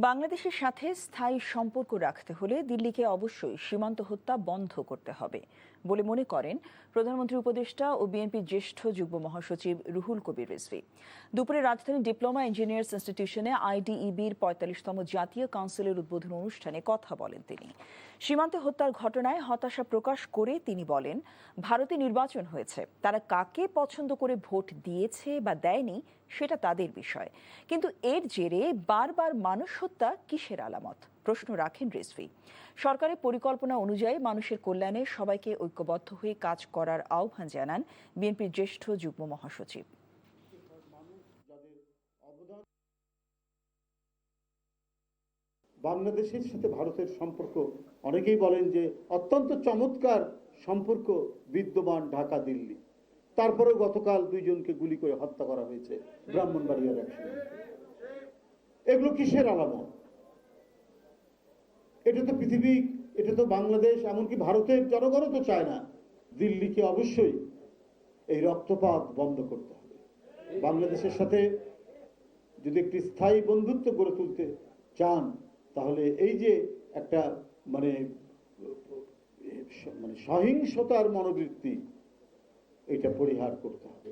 বাংলাদেশের সাথে স্থায়ী সম্পর্ক রাখতে হলে দিল্লিকে অবশ্যই সীমান্ত হত্যা বন্ধ করতে হবে বলে মনে করেন প্রধানমন্ত্রী উপদেষ্টা ও বিএনপির জ্যেষ্ঠ যুগ্ম মহাসচিব রুহুল কবির রিজভী। দুপুরে রাজধানীর ডিপ্লোমা ইঞ্জিনিয়ার্স ইনস্টিটিউশনে আইডিইবির ৪৫তম জাতীয় কাউন্সিলের উদ্বোধন অনুষ্ঠানে কথা বলেন তিনি। সীমান্তে হত্যার ঘটনায় হতাশা প্রকাশ করে তিনি বলেন, ভারতে নির্বাচন হয়েছে, তারা কাকে পছন্দ করে ভোট দিয়েছে বা দেয়নি সেটা তাদের বিষয়, কিন্তু এর জেরে বারবার মানুষ হত্যা কিসের আলামত? প্রশ্ন রাখেন রিজভী। সরকারের পরিকল্পনা অনুযায়ী মানুষের কল্যাণে সবাইকে ঐক্যবদ্ধ হয়ে কাজ করার আহ্বান জানান বিএনপির জ্যেষ্ঠ যুগ্ম মহাসচিব। বাংলাদেশের সাথে ভারতের সম্পর্ক অনেকেই বলেন যে অত্যন্ত চমৎকার সম্পর্ক বিদ্যমান ঢাকা দিল্লি, তারপরেও গতকাল দুইজনকে গুলি করে হত্যা করা হয়েছে ব্রাহ্মণবাড়িয়ার একসঙ্গে। এগুলো কিসের আলামত? এটা তো পৃথিবী, এটা তো বাংলাদেশ, এমনকি ভারতের জনগণও তো চায় না। দিল্লিকে অবশ্যই এই রক্তপাত বন্ধ করতে হবে। বাংলাদেশের সাথে যদি একটি স্থায়ী বন্ধুত্ব গড়ে তুলতে চান, তাহলে এই যে একটা মানে সহিংসতার মনোবৃত্তি, এটা পরিহার করতে হবে।